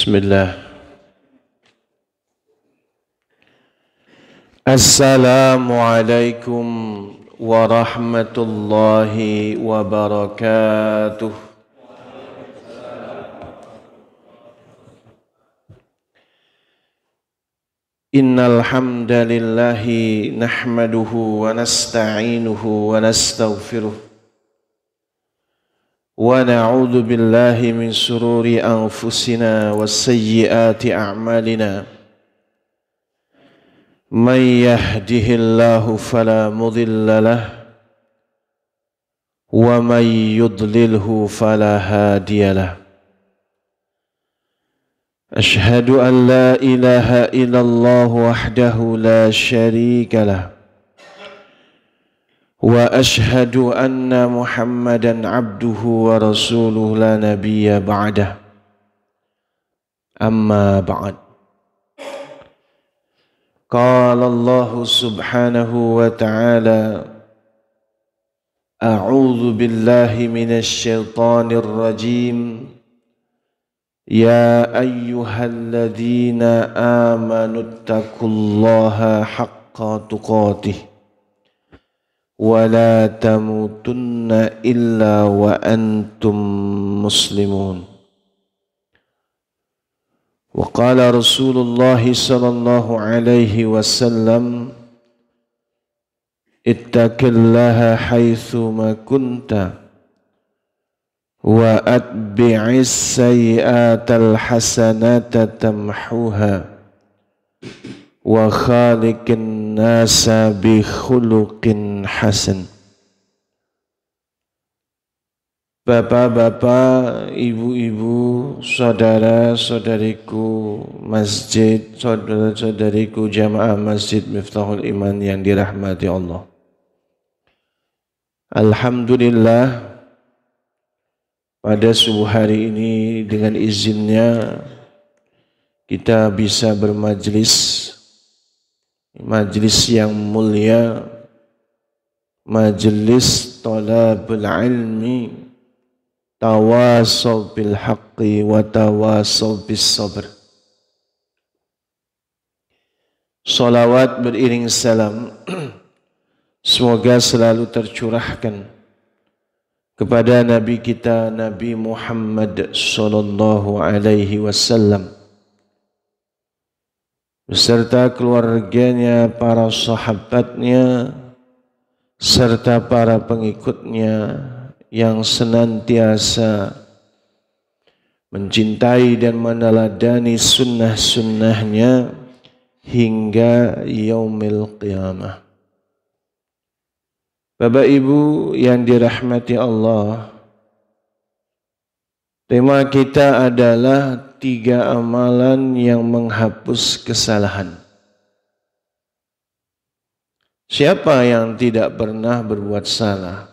Bismillah. Assalamualaikum warahmatullahi wabarakatuh. Innal hamdalillahi nahmaduhu wa nasta'inuhu wa nastaghfiruh. ونعوذ بالله من شرور أنفسنا وسيئات أعمالنا من يهده الله فلا مضل له ومن يضلله فلا هادي له أشهد أن لا إله إلا الله وحده لا شريك له وأشهد أن محمدًا عبده ورسوله لا نبي بعده أما بعد قال الله سبحانه وتعالى أعوذ بالله من الشيطان الرجيم يا أيها الذين آمنوا اتقوا الله حق تقاته ولا تموتن إلا وأنتم مسلمون وقال رسول الله صلى الله عليه وسلم اتق الله حيثما كنت وأتبع السيئات الحسنات تمحوها وخالق الناس بخلق hasan. Bapak-bapak, ibu-ibu, saudara-saudariku masjid, saudara-saudariku jamaah Masjid Miftahul Iman yang dirahmati Allah. Alhamdulillah, pada subuh hari ini dengan izinnya kita bisa bermajlis yang mulia, majlis talabul ilmi, tawasaw bil haqqi wa tawasaw bis sabr. Salawat beriring salam semoga selalu tercurahkan kepada Nabi kita Nabi Muhammad sallallahu alaihi wasallam beserta keluarganya, para sahabatnya, serta para pengikutnya yang senantiasa mencintai dan meneladani sunnah-sunnahnya hingga yaumil qiyamah. Bapak Ibu yang dirahmati Allah, tema kita adalah 3 amalan yang menghapus kesalahan. Siapa yang tidak pernah berbuat salah?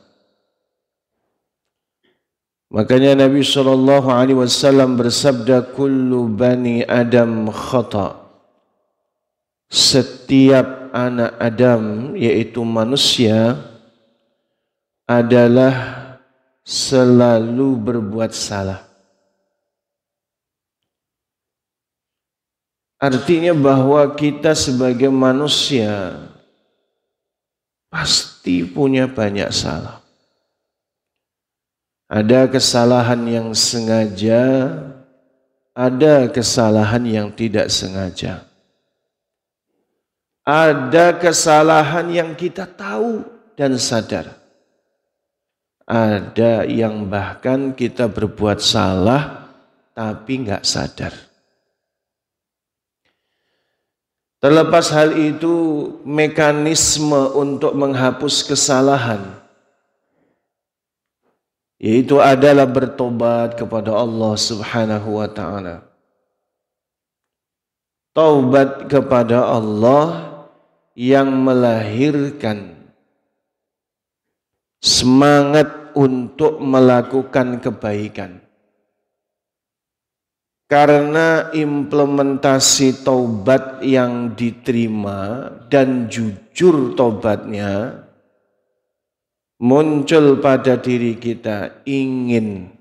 Makanya Nabi SAW bersabda, kullu bani Adam khata. Setiap anak Adam, yaitu manusia, adalah selalu berbuat salah. Artinya bahwa kita sebagai manusia pasti punya banyak salah. Ada kesalahan yang sengaja, ada kesalahan yang tidak sengaja. Ada kesalahan yang kita tahu dan sadar. Ada yang bahkan kita berbuat salah tapi nggak sadar. Terlepas hal itu, mekanisme untuk menghapus kesalahan yaitu adalah bertobat kepada Allah Subhanahu wa ta'ala. Taubat kepada Allah yang melahirkan semangat untuk melakukan kebaikan. Karena implementasi taubat yang diterima dan jujur taubatnya muncul pada diri kita ingin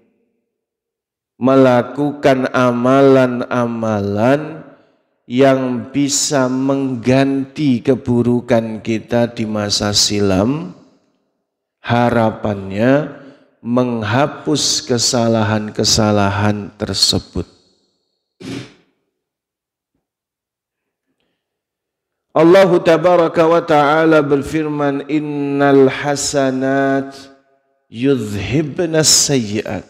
melakukan amalan-amalan yang bisa mengganti keburukan kita di masa silam, harapannya menghapus kesalahan-kesalahan tersebut. Allah tabaraka wa ta'ala berfirman, innal hasanat yudhibnas sayyi'at.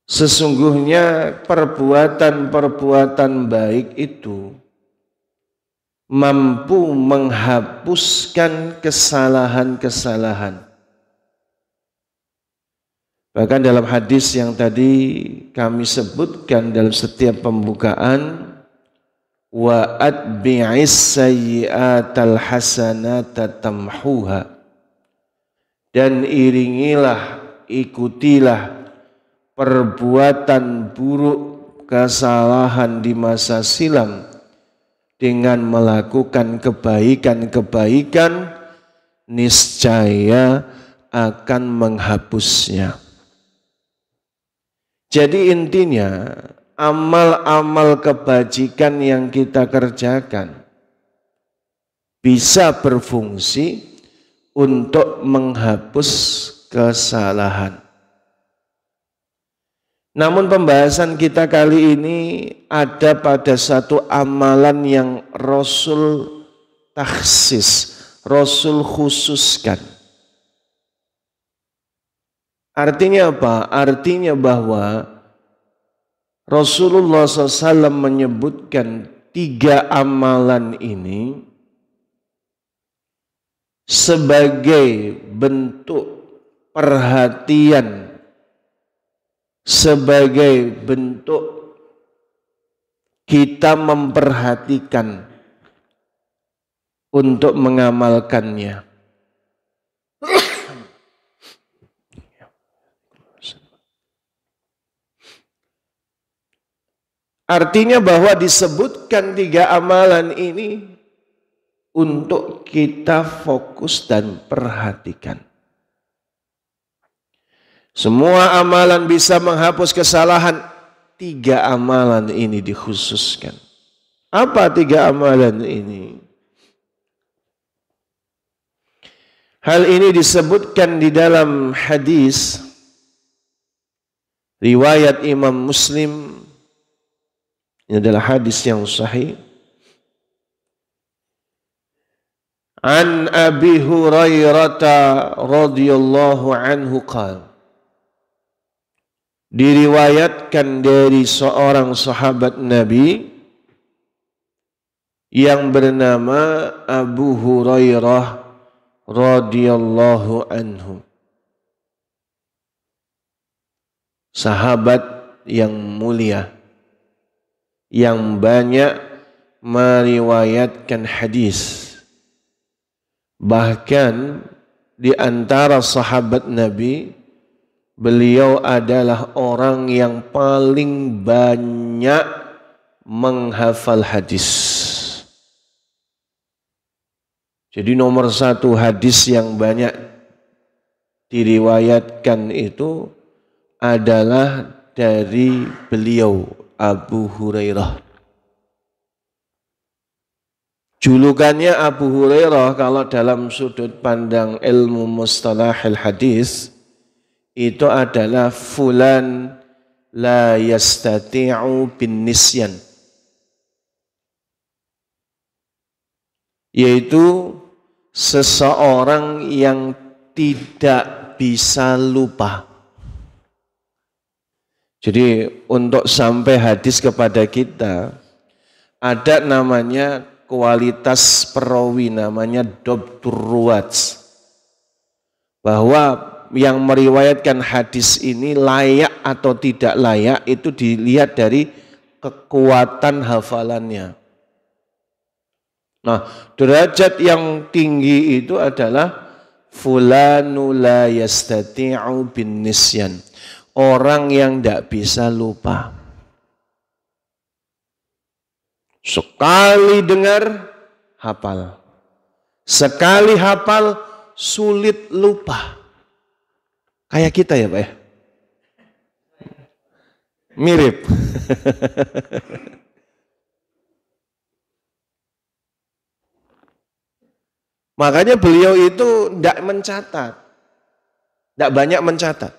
Sesungguhnya perbuatan-perbuatan baik itu mampu menghapuskan kesalahan-kesalahan. Bahkan dalam hadis yang tadi kami sebutkan dalam setiap pembukaan, wa atbi'is sayyi'atal hasanata tamhuha, dan iringilah, ikutilah perbuatan buruk, kesalahan di masa silam dengan melakukan kebaikan-kebaikan, niscaya akan menghapusnya. Jadi intinya amal-amal kebajikan yang kita kerjakan bisa berfungsi untuk menghapus kesalahan. Namun pembahasan kita kali ini ada pada satu amalan yang Rasul takhsis, Rasul khususkan. Artinya apa? Artinya bahwa Rasulullah SAW menyebutkan 3 amalan ini sebagai bentuk perhatian, sebagai bentuk kita memperhatikan untuk mengamalkannya. Artinya bahwa disebutkan 3 amalan ini untuk kita fokus dan perhatikan. Semua amalan bisa menghapus kesalahan, 3 amalan ini dikhususkan. Apa 3 amalan ini? Hal ini disebutkan di dalam hadis riwayat Imam Muslim. Ini adalah hadis yang sahih. An Abi Hurairah radhiyallahu anhu qala, diriwayatkan dari seorang sahabat Nabi yang bernama Abu Hurairah radhiyallahu anhu. Sahabat yang mulia, yang banyak meriwayatkan hadis. Bahkan di antara sahabat Nabi, beliau adalah orang yang paling banyak menghafal hadis. Jadi nomor 1 hadis yang banyak diriwayatkan itu adalah dari beliau, Abu Hurairah. Julukannya Abu Hurairah kalau dalam sudut pandang ilmu mustalahil hadis itu adalah fulan la yastati'u bin nisyan, yaitu seseorang yang tidak bisa lupa. Jadi untuk sampai hadis kepada kita ada namanya kualitas perawi, namanya dobtur ruwat, bahwa yang meriwayatkan hadis ini layak atau tidak layak itu dilihat dari kekuatan hafalannya. Nah, derajat yang tinggi itu adalah fulanu la yastati'u bin nisyan, orang yang tidak bisa lupa. Sekali dengar, hafal. Sekali hafal, sulit lupa. Kayak kita ya Pak ya. Mirip. Makanya beliau itu tidak mencatat. Tidak banyak mencatat.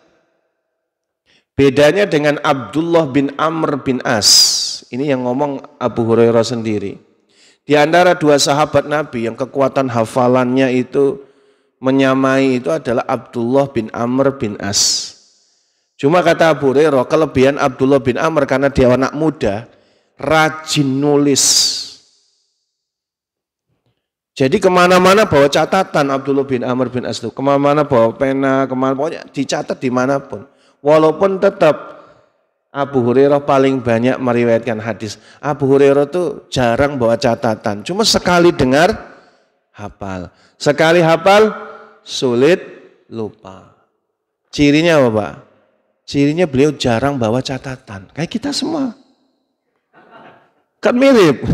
Bedanya dengan Abdullah bin Amr bin As. Ini yang ngomong Abu Hurairah sendiri. Di antara dua sahabat Nabi yang kekuatan hafalannya itu menyamai itu adalah Abdullah bin Amr bin As. Cuma kata Abu Hurairah, kelebihan Abdullah bin Amr karena dia anak muda, rajin nulis. Jadi kemana-mana bawa catatan Abdullah bin Amr bin As itu. Kemana-mana bawa pena, pokoknya dicatat dimanapun. Walaupun tetap Abu Hurairah paling banyak meriwayatkan hadis. Abu Hurairah tuh jarang bawa catatan. Cuma sekali dengar, hafal. Sekali hafal, sulit lupa. Cirinya apa Pak? Cirinya beliau jarang bawa catatan. Kayak kita semua. Kan mirip.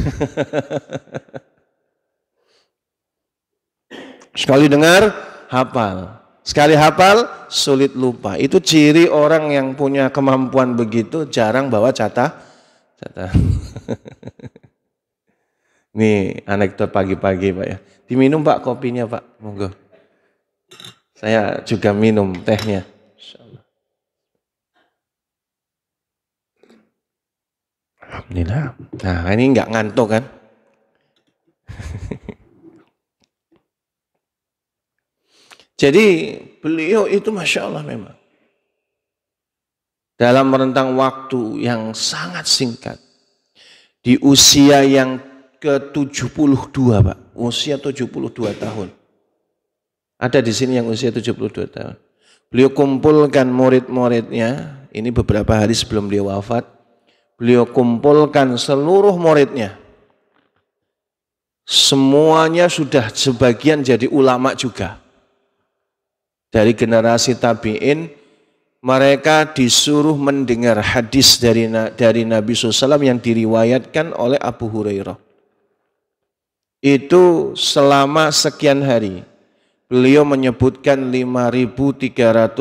Sekali dengar, hafal. Sekali hafal, sulit lupa. Itu ciri orang yang punya kemampuan begitu, jarang bawa catatan. Nih anekdot pagi-pagi Pak ya. Diminum Pak kopinya Pak, monggo. Saya juga minum tehnya. Alhamdulillah. Nah ini nggak ngantuk kan? Jadi beliau itu Masya Allah memang. Dalam rentang waktu yang sangat singkat. Di usia yang ke-72 Pak. Usia 72 tahun. Ada di sini yang usia 72 tahun. Beliau kumpulkan murid-muridnya. Ini beberapa hari sebelum beliau wafat. Beliau kumpulkan seluruh muridnya. Semuanya sudah sebagian jadi ulama juga. Dari generasi tabi'in, mereka disuruh mendengar hadis dari Nabi SAW yang diriwayatkan oleh Abu Hurairah. Itu selama sekian hari. Beliau menyebutkan 5.374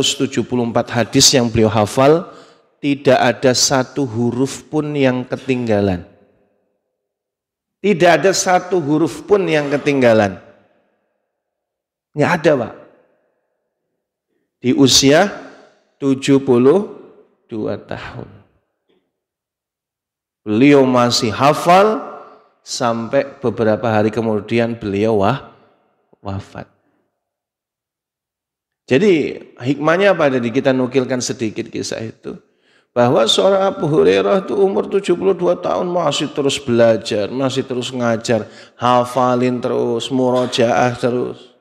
hadis yang beliau hafal, tidak ada satu huruf pun yang ketinggalan. Tidak ada satu huruf pun yang ketinggalan. Nggak ada Pak. Di usia 72 tahun. Beliau masih hafal sampai beberapa hari kemudian beliau wafat. Jadi hikmahnya apa? Jadi kita nukilkan sedikit kisah itu. Bahwa seorang Abu Hurairah itu umur 72 tahun masih terus belajar, masih terus ngajar, hafalin terus, murojaah terus.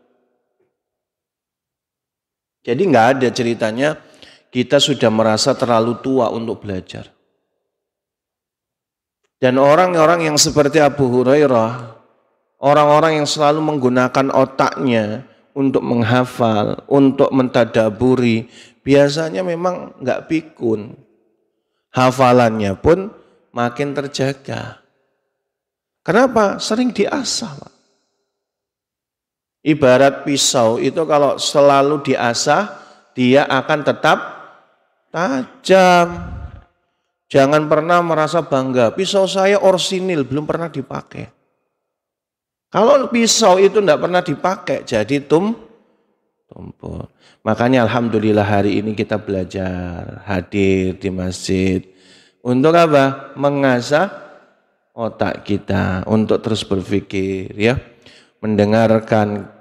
Jadi nggak ada ceritanya kita sudah merasa terlalu tua untuk belajar. Dan orang-orang yang seperti Abu Hurairah, orang-orang yang selalu menggunakan otaknya untuk menghafal, untuk mentadaburi, biasanya memang nggak pikun. Hafalannya pun makin terjaga. Kenapa? Sering diasah, Pak. Ibarat pisau itu kalau selalu diasah, dia akan tetap tajam. Jangan pernah merasa bangga, pisau saya orsinil, belum pernah dipakai. Kalau pisau itu tidak pernah dipakai, jadi tumpul. Makanya alhamdulillah hari ini kita belajar, hadir di masjid. Untuk apa? Mengasah otak kita, untuk terus berpikir, ya, mendengarkan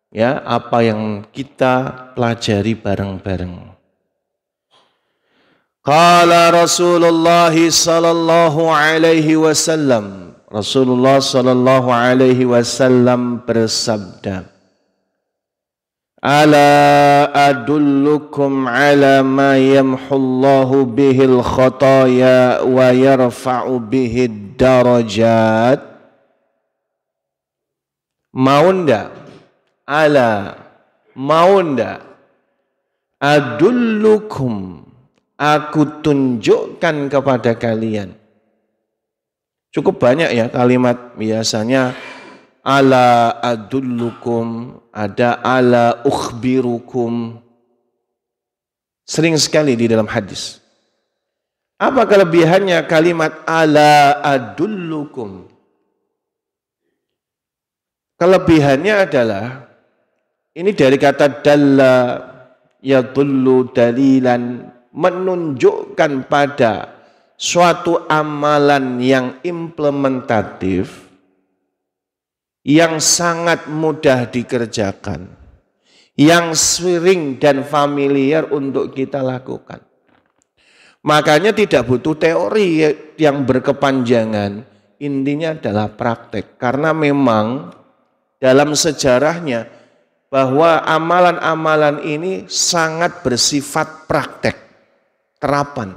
ya apa yang kita pelajari bareng-bareng. Qala Rasulullah sallallahu alaihi wasallam, Rasulullah sallallahu alaihi wasallam bersabda, ala adullukum ala ma yamhullahu bihil khataya wa yarfa'u bihid darajat. Mau ndak? Ala, mau ndak? Adullukum, aku tunjukkan kepada kalian. Cukup banyak ya kalimat, biasanya ala adullukum, ada ala ukhbirukum. Sering sekali di dalam hadis. Apa kelebihannya kalimat ala adullukum? Kelebihannya adalah, ini dari kata dalla yadullu dalilan, menunjukkan pada suatu amalan yang implementatif, yang sangat mudah dikerjakan, yang sering dan familiar untuk kita lakukan. Makanya tidak butuh teori yang berkepanjangan, intinya adalah praktek. Karena memang dalam sejarahnya bahwa amalan-amalan ini sangat bersifat praktek, terapan.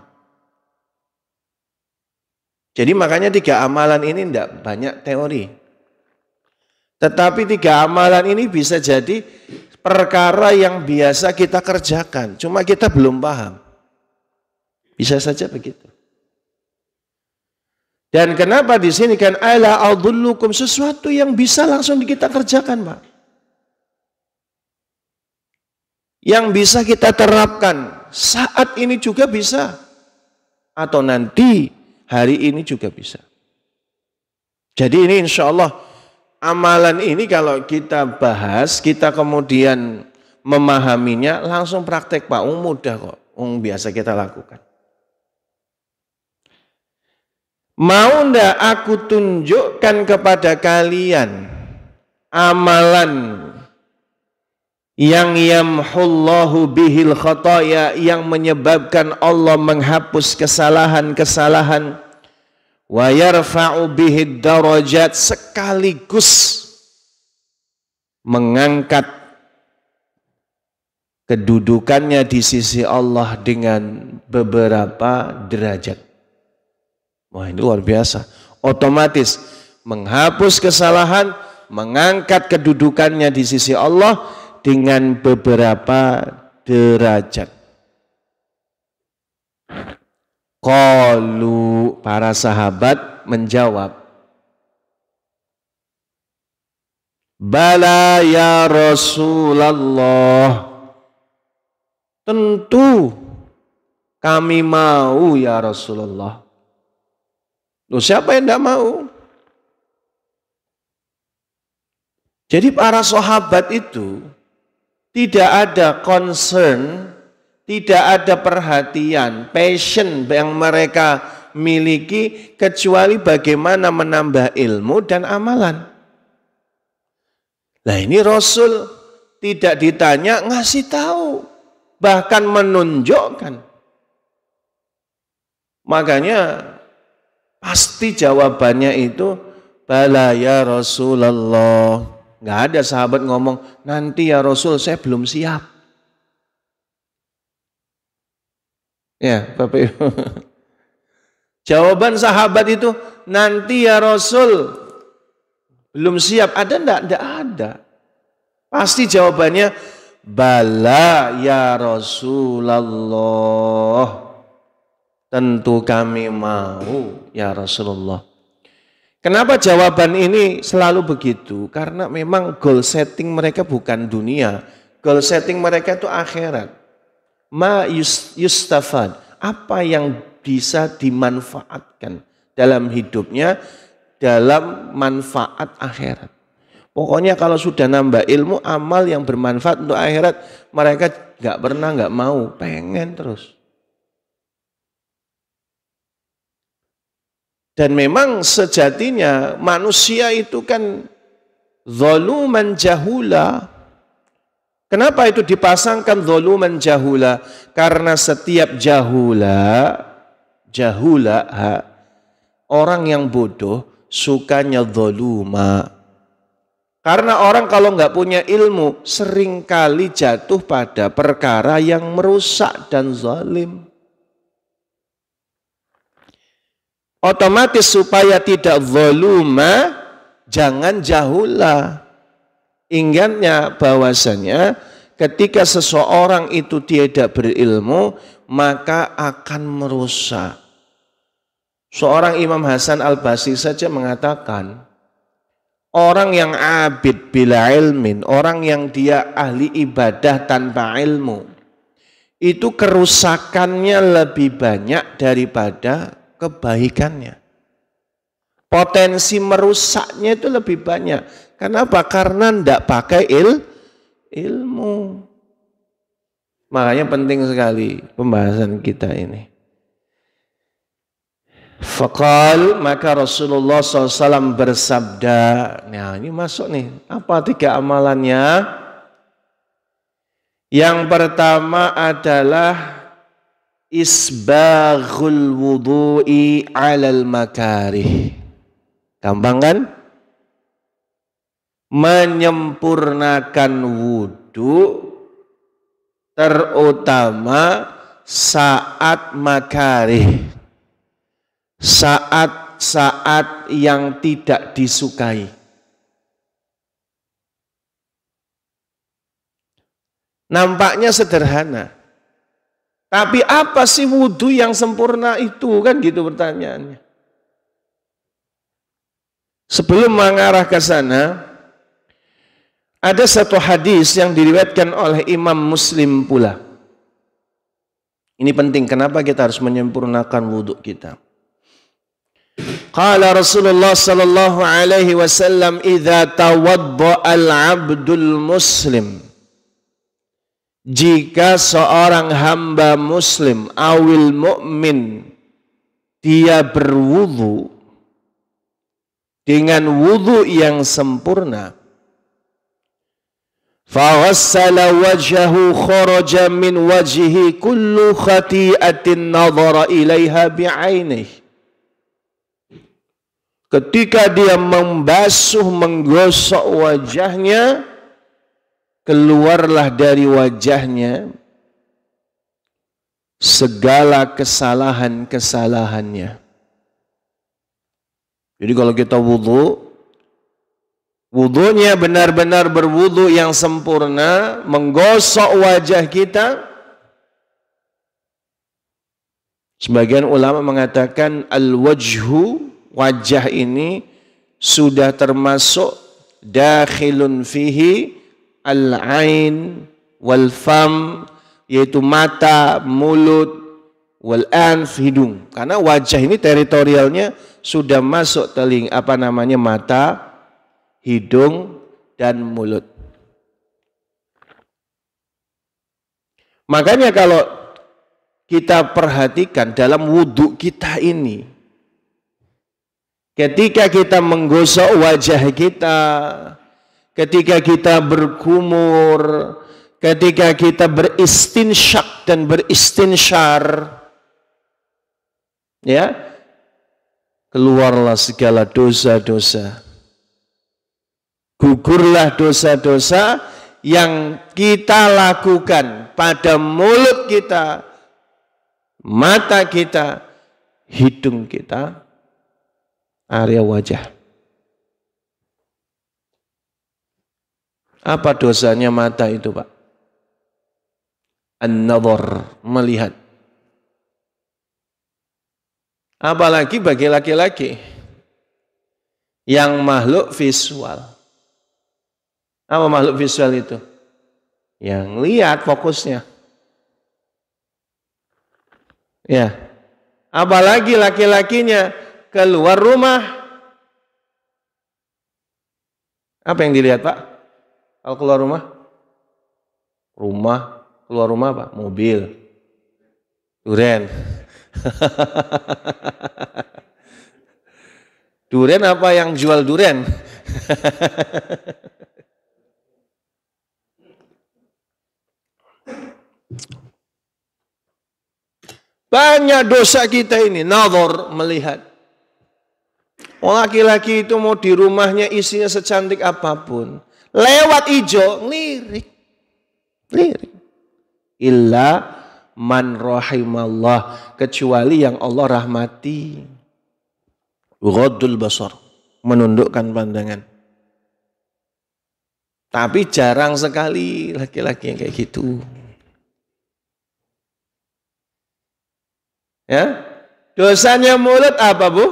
Jadi makanya 3 amalan ini tidak banyak teori. Tetapi 3 amalan ini bisa jadi perkara yang biasa kita kerjakan, cuma kita belum paham. Bisa saja begitu. Dan kenapa di sini kan ala adullukum, sesuatu yang bisa langsung kita kerjakan, Pak. Yang bisa kita terapkan saat ini juga bisa, atau nanti hari ini juga bisa. Jadi ini insya Allah amalan ini kalau kita bahas, kita kemudian memahaminya, langsung praktek, Pak. Mudah kok, biasa kita lakukan. Mau ndak aku tunjukkan kepada kalian amalan yang yamhullahu bihil khataya, yang menyebabkan Allah menghapus kesalahan-kesalahan, wa yarfa'u bihid darajat, sekaligus mengangkat kedudukannya di sisi Allah dengan beberapa derajat. Wah, ini luar biasa. Otomatis menghapus kesalahan, mengangkat kedudukannya di sisi Allah dengan beberapa derajat. Qalu, para sahabat menjawab, bala ya Rasulullah, tentu kami mau ya Rasulullah. Loh, siapa yang tidak mau? Jadi para sahabat itu tidak ada concern, tidak ada perhatian, passion yang mereka miliki kecuali bagaimana menambah ilmu dan amalan. Nah, ini Rasul tidak ditanya, ngasih tahu, bahkan menunjukkan. Makanya pasti jawabannya itu bala ya Rasulullah. Nggak ada sahabat ngomong, nanti ya Rasul saya belum siap. Ya Bapak Ibu. Jawaban sahabat itu, nanti ya Rasul belum siap. Ada enggak? Enggak ada. Pasti jawabannya bala ya Rasulullah. Tentu kami mau ya Rasulullah. Kenapa jawaban ini selalu begitu? Karena memang goal setting mereka bukan dunia. Goal setting mereka itu akhirat. Ma yustafad. Apa yang bisa dimanfaatkan dalam hidupnya, dalam manfaat akhirat. Pokoknya kalau sudah nambah ilmu, amal yang bermanfaat untuk akhirat, mereka nggak mau, pengen terus. Dan memang sejatinya manusia itu kan zaluman jahula. Kenapa itu dipasangkan zaluman jahula? Karena setiap jahula, orang yang bodoh sukanya zaluma. Karena orang kalau nggak punya ilmu seringkali jatuh pada perkara yang merusak dan zalim. Otomatis supaya tidak zaluma, jangan jahula. Ingatnya bahwasanya ketika seseorang itu tidak berilmu, maka akan merusak. Seorang Imam Hasan Al-Basri saja mengatakan, orang yang abid bila ilmin, orang yang dia ahli ibadah tanpa ilmu, itu kerusakannya lebih banyak daripada kebaikannya. Potensi merusaknya itu lebih banyak. Kenapa? Karena tidak pakai ilmu. Makanya penting sekali pembahasan kita ini. Faqal, maka Rasulullah SAW bersabda, nah ini masuk nih, apa 3 amalannya? Yang pertama adalah isbaghul wudu'i 'alal makarih. Gampang kan? Menyempurnakan wudu terutama saat makarih. Saat-saat yang tidak disukai. Nampaknya sederhana. Tapi apa sih wudu yang sempurna itu? Kan gitu pertanyaannya. Sebelum mengarah ke sana, ada satu hadis yang diriwayatkan oleh Imam Muslim pula. Ini penting, kenapa kita harus menyempurnakan wudu kita. Qala Rasulullah sallallahu alaihi wasallam, idza tawadda al-'abdul muslim, jika seorang hamba muslim awil mu'min dia berwudu dengan wudu yang sempurna, faghassala wajhahu kharaja min wajhihi kullu khati'atin nadhara ilaiha bi'ainihi. Ketika dia membasuh, menggosok wajahnya, keluarlah dari wajahnya segala kesalahan-kesalahannya. Jadi kalau kita wudunya benar-benar berwudu yang sempurna, menggosok wajah kita. Sebagian ulama mengatakan al-wajhu, wajah ini sudah termasuk dakhilun fihi al-ain wal fam, yaitu mata, mulut, wal anf, hidung. Karena wajah ini teritorialnya sudah masuk mata, hidung, dan mulut. Makanya kalau kita perhatikan dalam wudhu kita ini, ketika kita menggosok wajah kita, ketika kita berkumur, ketika kita beristinsyak dan beristinsyar, ya, keluarlah segala dosa-dosa. Gugurlah dosa-dosa yang kita lakukan pada mulut kita, mata kita, hidung kita, area wajah. Apa dosanya mata itu, Pak? An-nadhar, melihat. Apalagi bagi laki-laki yang makhluk visual. Apa makhluk visual itu? Yang lihat fokusnya. Ya. Apalagi laki-lakinya keluar rumah. Apa yang dilihat, Pak? Kalau keluar rumah? Keluar rumah apa? Mobil. Duren. Duren apa yang jual duren? Banyak dosa kita ini, nazar, melihat. Laki-laki itu mau di rumahnya isinya secantik apapun, lewat hijau, lirik. Illa man rahimallah, kecuali yang Allah rahmati. Ghaddul basar, menundukkan pandangan. Tapi jarang sekali laki-laki yang kayak gitu. Ya, dosanya mulut apa, Bu?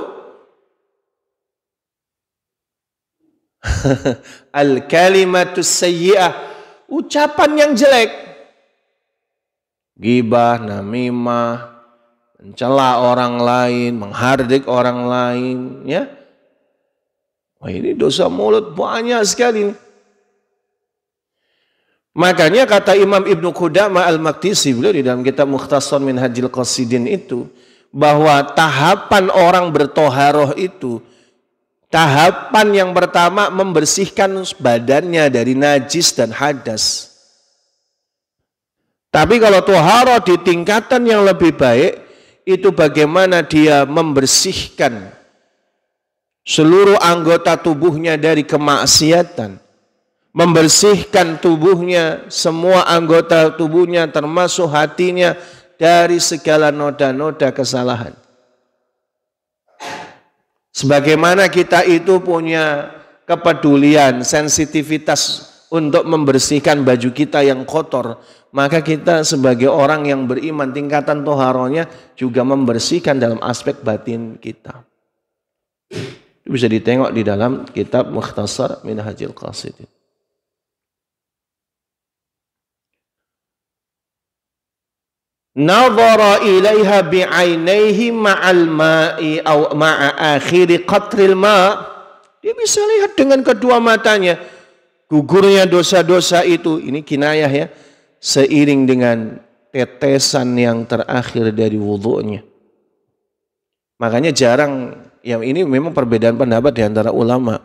Al-kalimatus sayyi'ah, ucapan yang jelek. ghibah, namimah, mencela orang lain, menghardik orang lain, ya. Wah, ini dosa mulut banyak sekali. Makanya kata Imam Ibnu Qudamah Al-Maqdisi, beliau di dalam kitab Mukhtasar Minhajil Qasidin itu, bahwa tahapan orang bertoharoh itu, tahapan yang pertama membersihkan badannya dari najis dan hadas. Tapi kalau toharoh di tingkatan yang lebih baik, itu bagaimana dia membersihkan seluruh anggota tubuhnya dari kemaksiatan. Membersihkan tubuhnya, semua anggota tubuhnya termasuk hatinya dari segala noda-noda kesalahan. Sebagaimana kita itu punya kepedulian, sensitivitas untuk membersihkan baju kita yang kotor, maka kita sebagai orang yang beriman tingkatan toharohnya juga membersihkan dalam aspek batin kita. Itu bisa ditengok di dalam kitab Mukhtasar Minhajil Qasidin. Nadhara ilaiha bi'ainaihi ma'al ma'i au ma'a akhiri qatril ma'. Dia bisa lihat dengan kedua matanya gugurnya dosa-dosa itu. Ini kinayah ya, seiring dengan tetesan yang terakhir dari wudunya. Makanya jarang, yang ini memang perbedaan pendapat di antara ulama.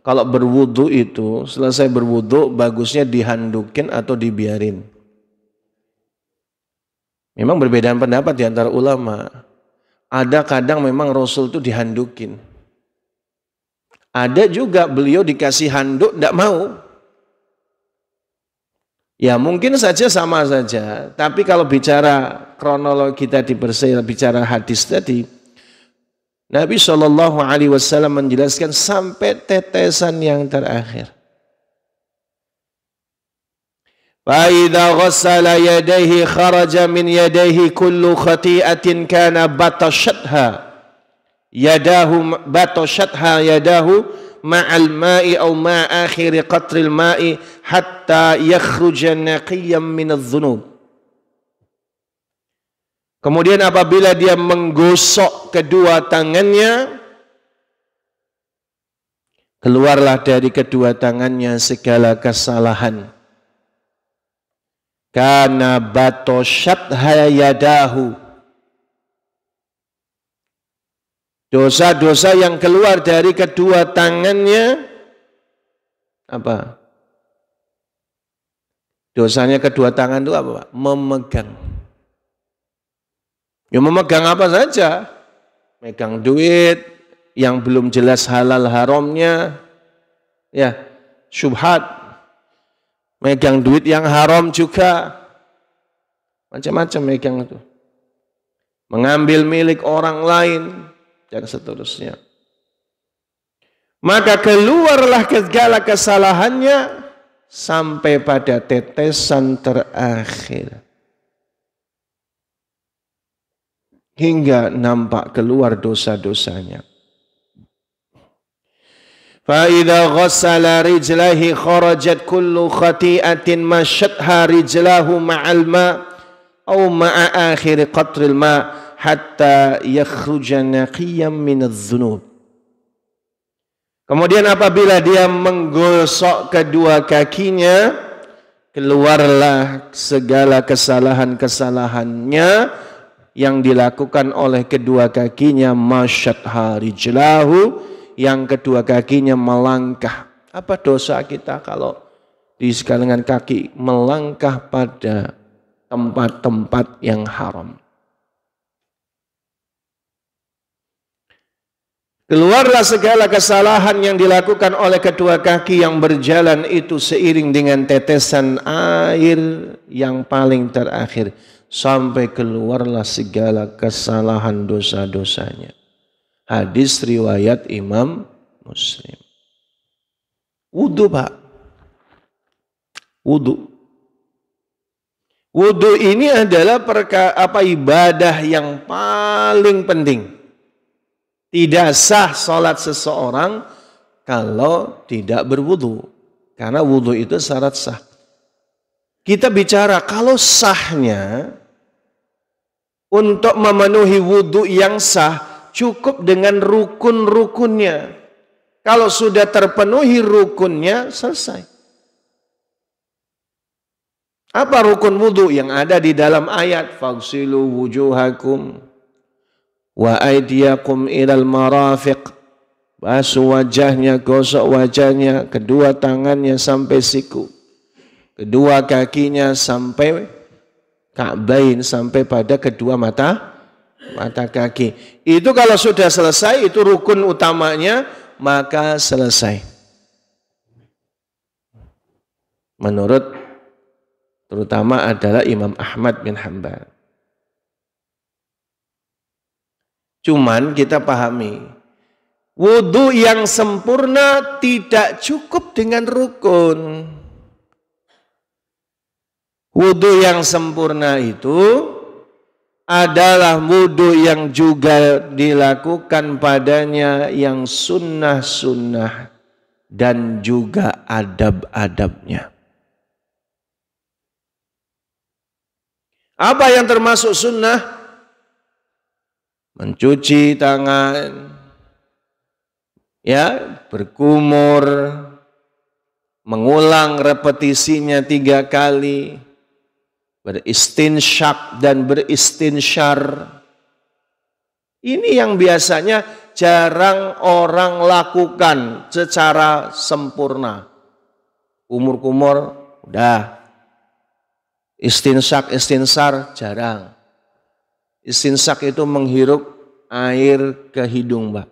Kalau berwudu itu, selesai berwudu bagusnya dihandukin atau dibiarin. Memang perbedaan pendapat di antara ulama. Ada kadang memang Rasul itu dihandukin. Ada juga beliau dikasih handuk tidak mau. Ya mungkin saja sama saja. Tapi kalau bicara kronologi tadi, bicara hadis tadi, Nabi SAW menjelaskan sampai tetesan yang terakhir. فَإِذَا غَسَّلَ يَدَيْهِ خَرَجَ مِنْ يَدَيْهِ كُلُّ خَطِيئَةٍ كَانَ بَطَشَتْهَا يَدَاهُ مَعَ الْمَاءِ أَوْ مَعَ آخِرِ قَطْرِ الْمَاءِ حَتَّى يَخْرُجَ نَقِيًّا مِنَ الذُّنُوبِ. Kemudian apabila dia menggosok kedua tangannya, keluarlah dari kedua tangannya segala kesalahan. Karena batoshatha yadahu, dosa-dosa yang keluar dari kedua tangannya apa? Dosanya kedua tangan itu apa, Pak? Memegang. Ya memegang apa saja. Megang duit yang belum jelas halal haramnya, ya syubhat. Megang duit yang haram juga, macam-macam megang itu. Mengambil milik orang lain dan seterusnya. Maka keluarlah segala kesalahannya sampai pada tetesan terakhir. Hingga nampak keluar dosa-dosanya. فَإِذَا غَسَّلَ رِجْلَهِ خَرَجَتْ كُلُّ خَطِيئَةٍ مَشَتْهَا رِجْلَهُ مَعَ الْمَاءِ أَوْ مَعَ آخِرِ قَطْرِ الْمَاءِ حَتَّى يَخْرُجَ نَقِيًّا مِنَ الذُّنُوبِ. Kemudian apabila dia menggosok kedua kakinya, keluarlah segala kesalahan-kesalahannya yang dilakukan oleh kedua kakinya, masyatha rijlahu, yang kedua kakinya melangkah. Apa dosa kita kalau di sekalian kaki melangkah pada tempat-tempat yang haram? Keluarlah segala kesalahan yang dilakukan oleh kedua kaki yang berjalan itu seiring dengan tetesan air yang paling terakhir, sampai keluarlah segala kesalahan dosa-dosanya. Hadis riwayat Imam Muslim. Wudu, Pak. Wudu. Wudu ini adalah ibadah yang paling penting. Tidak sah sholat seseorang kalau tidak berwudu. Karena wudu itu syarat sah. Kita bicara kalau sahnya, Untuk memenuhi wudhu yang sah, cukup dengan rukun-rukunnya. Kalau sudah terpenuhi rukunnya, selesai. Apa rukun wudhu yang ada di dalam ayat? Faghsilu wujuhakum wa aydiyakum ilal marafiq. Basuh wajahnya, gosok wajahnya, kedua tangannya sampai siku, kedua kakinya sampai ka'bain, sampai pada kedua mata kaki. Itu kalau sudah selesai, itu rukun utamanya, maka selesai. Menurut terutama adalah Imam Ahmad bin Hanbal. Cuman kita pahami, wudhu yang sempurna tidak cukup dengan rukun. Wudhu yang sempurna itu adalah wudhu yang juga dilakukan padanya yang sunnah-sunnah dan juga adab-adabnya. Apa yang termasuk sunnah? Mencuci tangan, ya, berkumur, mengulang repetisinya 3 kali, beristinsyak dan beristinsyar. Ini yang biasanya jarang orang lakukan secara sempurna. Kumur-kumur udah. Istinsyak, istinsar jarang. Istinsyak itu menghirup air ke hidung, Mbak.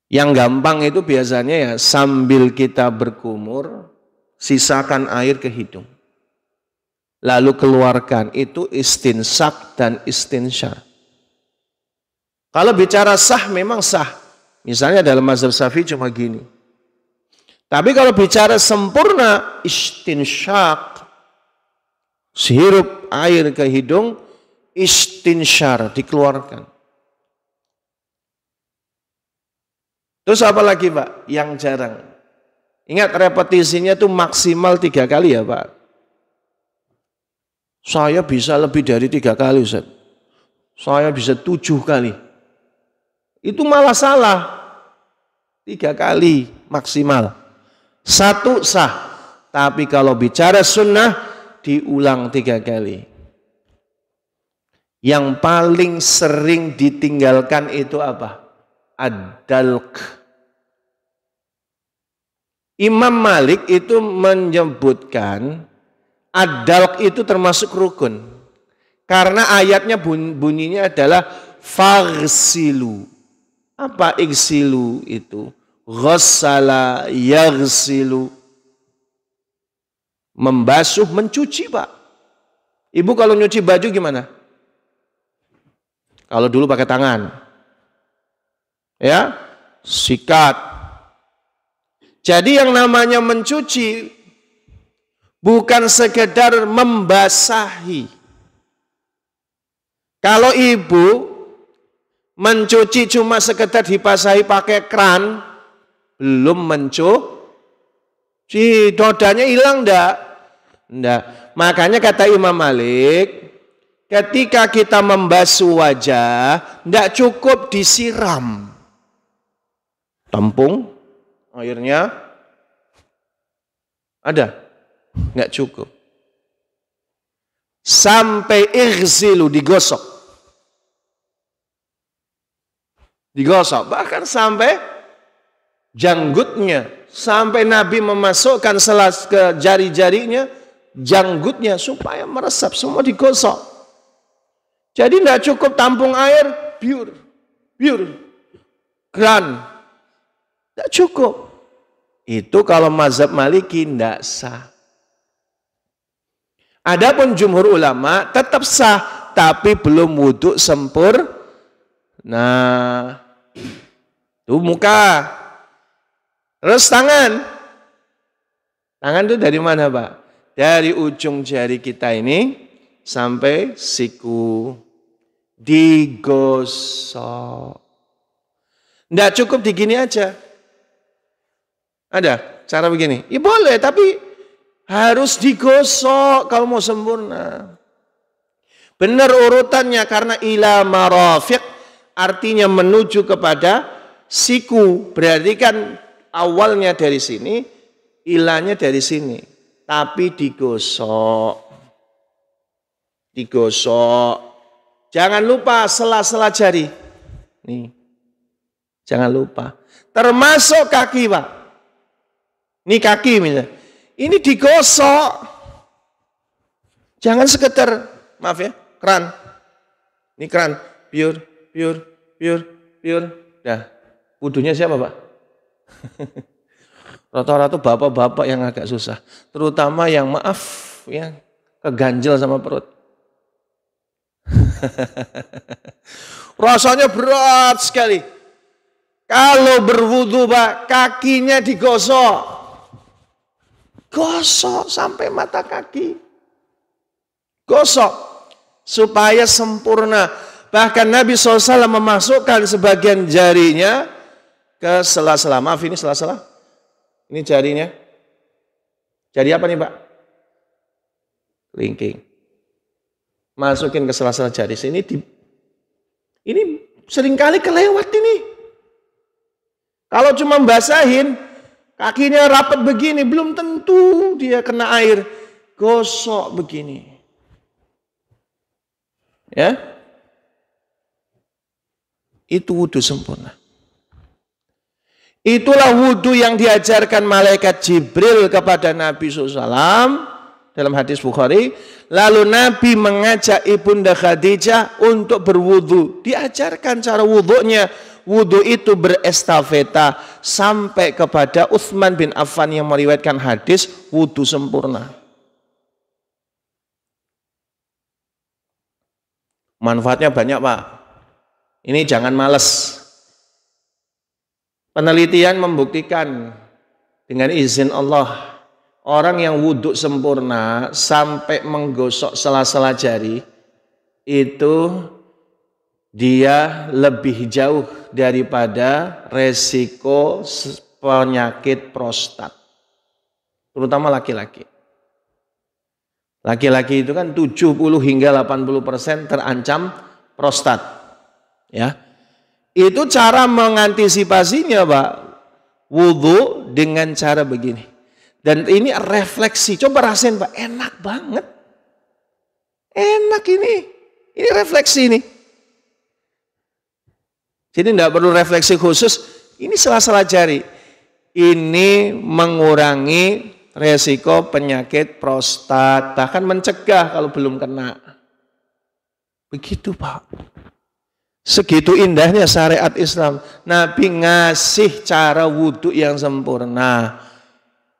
Yang gampang itu biasanya ya sambil kita berkumur, sisakan air ke hidung. Lalu keluarkan, itu istinsyak dan istinsyar. Kalau bicara sah memang sah. Misalnya dalam mazhab Syafi'i cuma gini. Tapi kalau bicara sempurna, istinsyak, hirup air ke hidung, istinsyar, dikeluarkan. Terus apa lagi Pak yang jarang? Ingat repetisinya itu maksimal 3 kali ya Pak. Saya bisa lebih dari 3 kali Ustaz. Saya bisa 7 kali. Itu malah salah. 3 kali maksimal. 1 sah. Tapi kalau bicara sunnah diulang 3 kali. Yang paling sering ditinggalkan itu apa? Ad-dalq. Imam Malik itu menyebutkan ad-dalq itu termasuk rukun. Karena ayatnya bunyinya adalah faghsilu. Apa igsilu itu? Ghassala yaghsilu. Membasuh, mencuci Pak. Ibu kalau nyuci baju gimana? Kalau dulu pakai tangan. Ya, sikat. Jadi yang namanya mencuci bukan sekedar membasahi. Kalau ibu mencuci cuma sekedar dibasahi pakai kran, belum mencuci, nodanya hilang enggak? Enggak. Makanya kata Imam Malik, ketika kita membasuh wajah, enggak cukup disiram. Tampung airnya ada, nggak cukup. Sampai ighsilu, digosok. Digosok, bahkan sampai janggutnya. Sampai Nabi memasukkan selas ke jari-jarinya, janggutnya supaya meresap, semua digosok. Jadi nggak cukup tampung air, biur, kran, nggak cukup. Itu kalau mazhab Maliki tidak sah. Adapun jumhur ulama tetap sah, tapi belum wudhu sempurna. Nah, itu muka. Terus tangan. Tangan itu dari mana Pak? Dari ujung jari kita ini sampai siku. Digosok. Tidak cukup digini aja. Ada cara begini? Ya boleh, tapi harus digosok kalau mau sempurna. Benar urutannya karena ila marafiq artinya menuju kepada siku. Berarti kan awalnya dari sini, ilanya dari sini. Tapi digosok. Digosok. Jangan lupa sela-sela jari. Nih. Jangan lupa. Termasuk kaki, Pak. Ini kaki misalnya. Ini digosok. Jangan sekedar, maaf ya, keran. Ini keran, pure. Dah, wudunya siapa, Pak? Rata-rata bapak-bapak yang agak susah. Terutama yang maaf, yang keganjel sama perut. Rasanya berat sekali. Kalau berwudu, Pak, kakinya digosok. Gosok sampai mata kaki. Gosok supaya sempurna. Bahkan Nabi SAW memasukkan sebagian jarinya ke sela-sela. Maaf, ini sela-sela. Ini jarinya. Jari apa nih, Pak? Kelingking. Masukin ke sela-sela jari. Ini seringkali kelewat ini. Kalau cuma basahin, kakinya rapat begini, belum tentu dia kena air. Gosok begini. Ya. Itu wudu sempurna. Itulah wudu yang diajarkan malaikat Jibril kepada Nabi SAW dalam hadis Bukhari. Lalu Nabi mengajak Ibunda Khadijah untuk berwudu. Diajarkan cara wudunya. Wudu itu berestafeta sampai kepada Utsman bin Affan yang meriwayatkan hadis wudu sempurna. Manfaatnya banyak, Pak. Ini jangan malas. Penelitian membuktikan dengan izin Allah, orang yang wudhu sempurna sampai menggosok sela-sela jari, itu dia lebih jauh daripada resiko penyakit prostat. Terutama laki-laki. Laki-laki itu kan 70 hingga 80% terancam prostat. Ya. Itu cara mengantisipasinya, Pak. Wudhu dengan cara begini. Dan ini refleksi. Coba rasain, Pak. Enak banget. Enak ini. Ini refleksi ini. Jadi tidak perlu refleksi khusus. Ini sela-sela jari. Ini mengurangi resiko penyakit prostat. Bahkan mencegah kalau belum kena. Begitu, Pak. Segitu indahnya syariat Islam. Nabi ngasih cara wudhu yang sempurna.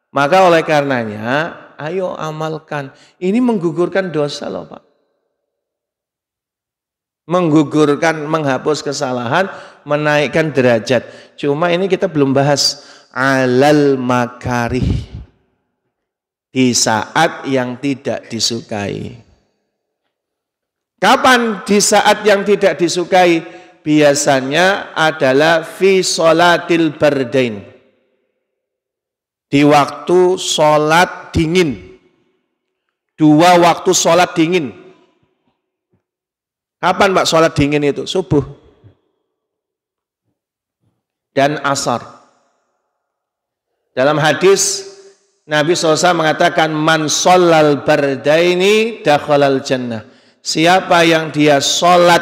Maka oleh karenanya, ayo amalkan. Ini menggugurkan dosa loh, Pak. Menggugurkan, menghapus kesalahan, menaikkan derajat. Cuma ini kita belum bahas alal makarih. Di saat yang tidak disukai. Kapan di saat yang tidak disukai? Biasanya adalah fi sholatil bardain. Di waktu sholat dingin. 2 waktu sholat dingin. Kapan, Pak, sholat dingin itu? Subuh dan asar. Dalam hadis Nabi SAW mengatakan man sholal bardaini dakhalal jannah. Siapa yang dia sholat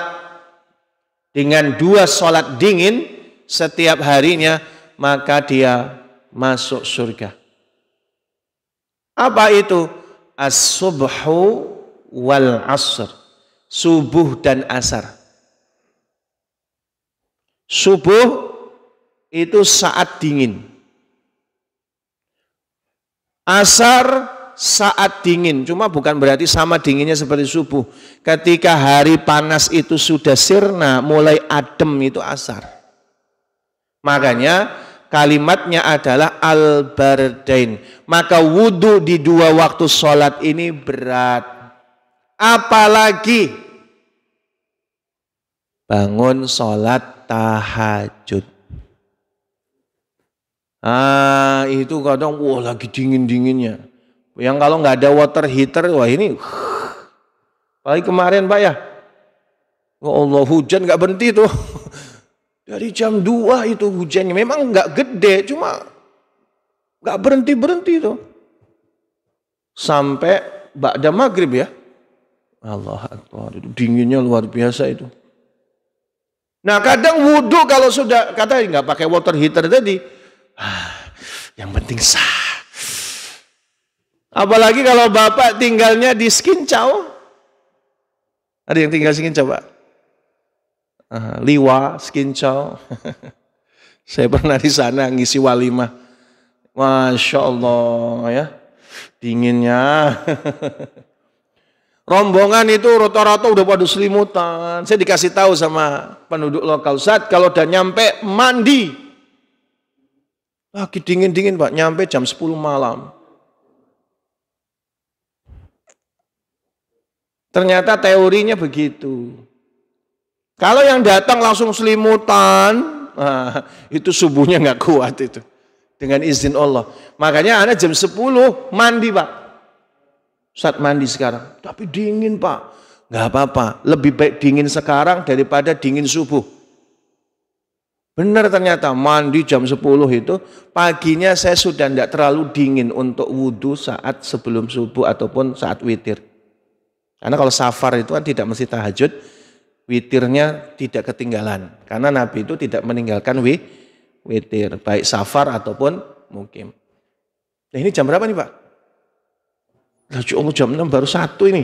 dengan 2 sholat dingin setiap harinya, maka dia masuk surga. Apa itu? As-subhu wal asr. Subuh dan asar. Subuh itu saat dingin. Asar saat dingin, cuma bukan berarti sama dinginnya seperti subuh. Ketika hari panas itu sudah sirna, mulai adem itu asar. Makanya kalimatnya adalah al-bardain. Maka wudhu di 2 waktu sholat ini berat. Apalagi bangun sholat tahajud. Itu kadang lagi dingin-dinginnya. Yang kalau nggak ada water heater, wah ini Apalagi kemarin Pak ya. Ya Allah, hujan nggak berhenti tuh. Dari jam 2 itu hujannya. Memang nggak gede, cuma nggak berhenti-berhenti tuh. Sampai ba'da maghrib ya. Allah Akbar, itu dinginnya luar biasa itu. Nah kadang wudhu kalau sudah, kata nggak pakai water heater tadi. Yang penting sah. Apalagi kalau Bapak tinggalnya di Skincau. Ada yang tinggal Skincau Pak? Liwa, Skincau. Saya pernah di sana ngisi walimah. Masya Allah ya. Dinginnya. Rombongan itu rata-rata udah pada selimutan. Saya dikasih tahu sama penduduk lokal, Ustaz, kalau udah nyampe mandi. Lagi dingin-dingin Pak, nyampe jam 10 malam. Ternyata teorinya begitu. Kalau yang datang langsung selimutan, itu subuhnya nggak kuat itu. Dengan izin Allah. Makanya anak jam 10 mandi Pak. Saat mandi sekarang. Tapi dingin Pak. Nggak apa-apa. Lebih baik dingin sekarang daripada dingin subuh. Benar ternyata mandi jam 10 itu. Paginya saya sudah tidak terlalu dingin untuk wudhu saat sebelum subuh ataupun saat witir. Karena kalau safar itu kan tidak mesti tahajud. Witirnya tidak ketinggalan. Karena Nabi itu tidak meninggalkan witir. Baik safar ataupun mukim. Nah ini jam berapa nih Pak? Allah jam 6 baru 1 ini.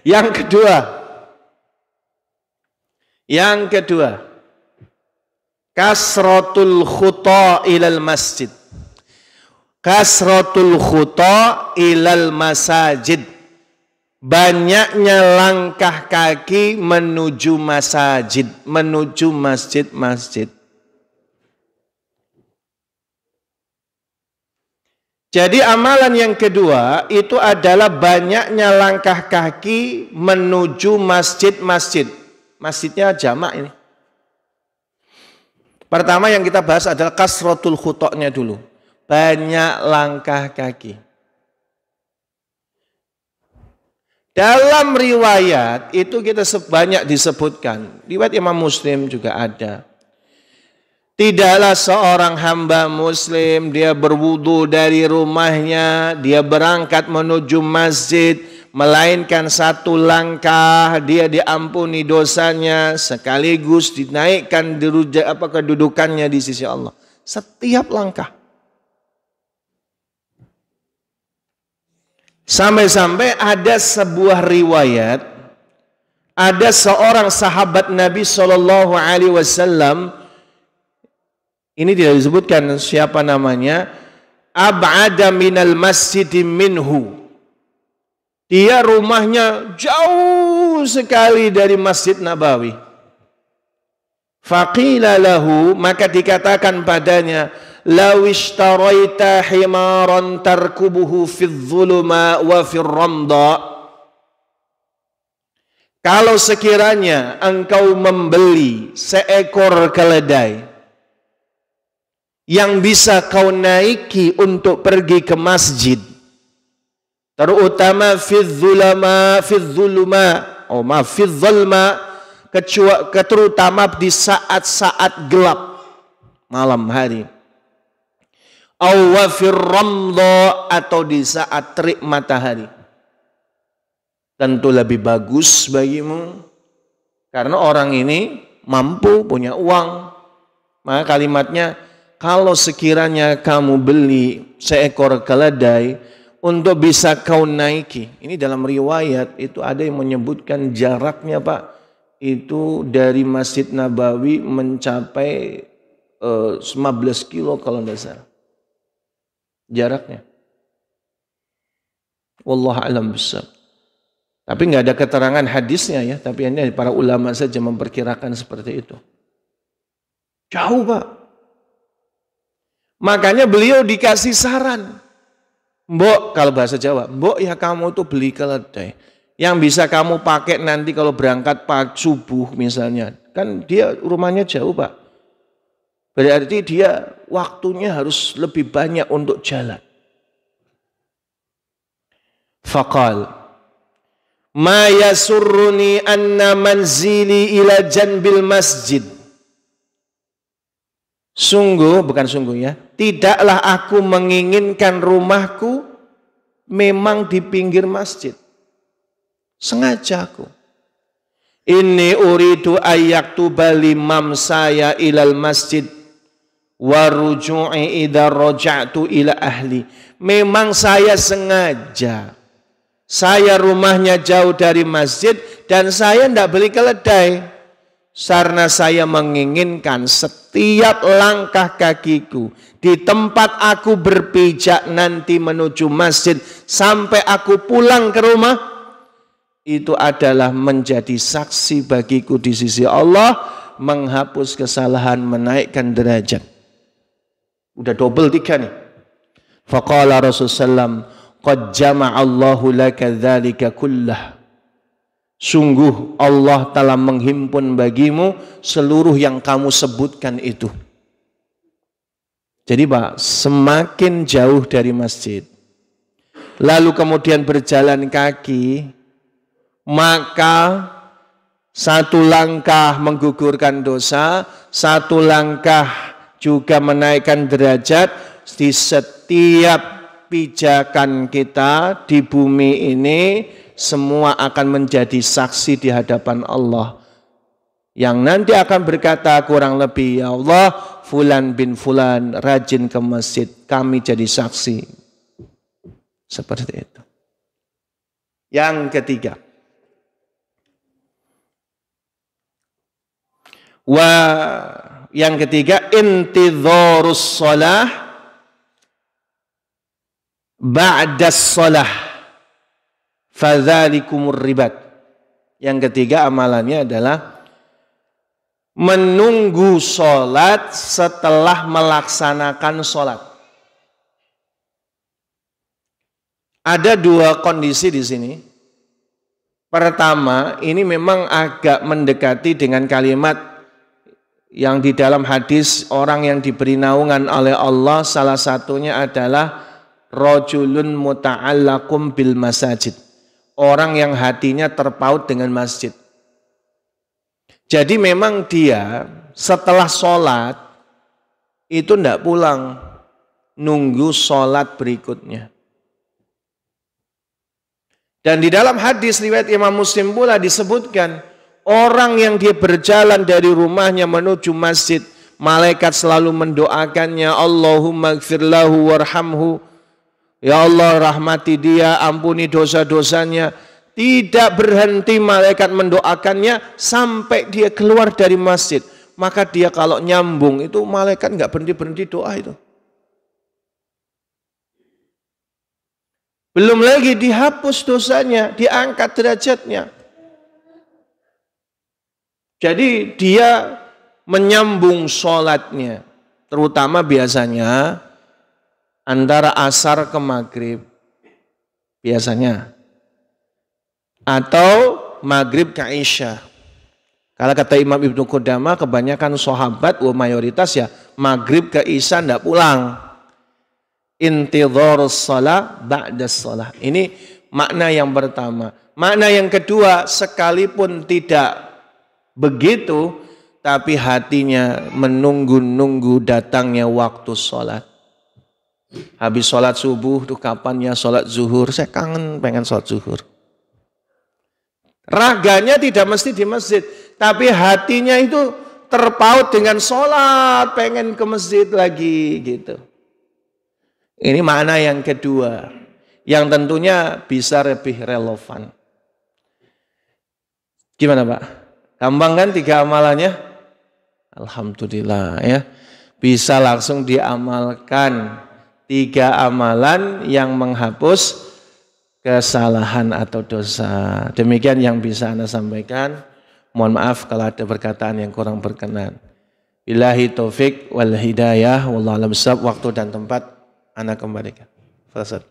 Yang kedua. Kasratul khuta ilal masjid. Kasratul khuta ilal masajid. Banyaknya langkah kaki menuju masjid, menuju masjid-masjid. Jadi amalan yang kedua itu adalah banyaknya langkah kaki menuju masjid-masjid. Masjidnya jamak ini. Pertama yang kita bahas adalah kasratul khutoknya dulu. Banyak langkah kaki. Dalam riwayat itu kita banyak disebutkan. Riwayat Imam Muslim juga ada. Tidaklah seorang hamba muslim dia berwudu dari rumahnya, dia berangkat menuju masjid, melainkan satu langkah dia diampuni dosanya sekaligus dinaikkan kedudukannya di sisi Allah. Setiap langkah. Sampai-sampai ada sebuah riwayat, ada seorang sahabat Nabi SAW, ini tidak disebutkan siapa namanya, ab'ada minal masjid minhu. Dia rumahnya jauh sekali dari Masjid Nabawi. Faqila lahu, maka dikatakan padanya, law ishtaraita himaran tarkubuhu fidh-dhuluma wa fir-ramda. Kalau sekiranya engkau membeli seekor keledai yang bisa kau naiki untuk pergi ke masjid, terutama fidh-dhuluma, terutama di saat-saat gelap malam hari, atau di saat terik matahari, tentu lebih bagus bagimu karena orang ini mampu, punya uang. Maka kalimatnya, kalau sekiranya kamu beli seekor keledai untuk bisa kau naiki. Ini dalam riwayat itu ada yang menyebutkan jaraknya Pak, itu dari Masjid Nabawi mencapai 15 kilo kalau tidak salah. Jaraknya. Wallahu a'lam bishawab. Tapi nggak ada keterangan hadisnya ya, tapi ini para ulama saja memperkirakan seperti itu. Jauh Pak. Makanya beliau dikasih saran. Mbok, kalau bahasa Jawa, mbok ya kamu tuh beli keledai yang bisa kamu pakai nanti kalau berangkat pagi subuh misalnya. Kan dia rumahnya jauh Pak. Berarti dia waktunya harus lebih banyak untuk jalan. Faqal ma yasurruni anna manzili ila janbil masjid. Sungguh, bukan sungguh ya, tidaklah aku menginginkan rumahku memang di pinggir masjid. Sengaja aku. Inni uridu ayyaktuba limam saya ilal masjid wa ruju'i idza raja'tu ila ahli. Memang saya sengaja. Saya rumahnya jauh dari masjid dan saya tidak beli keledai. Karena saya menginginkan setiap langkah kakiku di tempat aku berpijak nanti menuju masjid sampai aku pulang ke rumah, itu adalah menjadi saksi bagiku di sisi Allah, menghapus kesalahan, menaikkan derajat. Udah double 3 nih. Faqala Rasulullah, qad jama'allahu laka dzalika kullah. Sungguh Allah telah menghimpun bagimu seluruh yang kamu sebutkan itu. Jadi Pak, semakin jauh dari masjid, lalu kemudian berjalan kaki, maka satu langkah menggugurkan dosa, satu langkah juga menaikkan derajat. Di setiap pijakan kita di bumi ini, semua akan menjadi saksi di hadapan Allah, yang nanti akan berkata kurang lebih, ya Allah, fulan bin fulan rajin ke masjid, kami jadi saksi. Seperti itu. Yang ketiga, intidharus shalah ba'das shalah fadzalikumur ribat. Yang ketiga amalannya adalah menunggu sholat setelah melaksanakan sholat. Ada 2 kondisi di sini. Pertama, ini memang agak mendekati dengan kalimat yang di dalam hadis orang yang diberi naungan oleh Allah, salah satunya adalah rajulun muta'allaqum bil masajid. Orang yang hatinya terpaut dengan masjid. Jadi memang dia setelah sholat itu tidak pulang, nunggu sholat berikutnya. Dan di dalam hadis riwayat Imam Muslim pula disebutkan, orang yang dia berjalan dari rumahnya menuju masjid, malaikat selalu mendoakannya, Allahumma gfir lahu warhamhu. Ya Allah, rahmati dia, ampuni dosa-dosanya. Tidak berhenti malaikat mendoakannya sampai dia keluar dari masjid. Maka dia kalau nyambung itu malaikat nggak berhenti-berhenti doa itu. Belum lagi dihapus dosanya, diangkat derajatnya. Jadi dia menyambung sholatnya. Terutama biasanya antara asar ke maghrib biasanya, atau maghrib ke isya. Kalau kata Imam Ibnu Qudamah, kebanyakan sahabat, mayoritas ya maghrib ke isya tidak pulang. Intidharus shalah ba'das shalah. Ini makna yang pertama. Makna yang kedua, sekalipun tidak begitu, tapi hatinya menunggu-nunggu datangnya waktu sholat. Habis sholat subuh, tuh kapan ya sholat zuhur? Saya kangen pengen sholat zuhur. Raganya tidak mesti di masjid, tapi hatinya itu terpaut dengan sholat, pengen ke masjid lagi gitu. Ini makna yang kedua, yang tentunya bisa lebih relevan. Gimana Pak? Gampang kan 3 amalannya? Alhamdulillah ya. Bisa langsung diamalkan. 3 amalan yang menghapus kesalahan atau dosa. Demikian yang bisa Anda sampaikan. Mohon maaf kalau ada perkataan yang kurang berkenan. Billahi taufik wal hidayah. Wallahu a'lam bishawab. Waktu dan tempat Anda kembalikan. Fasad.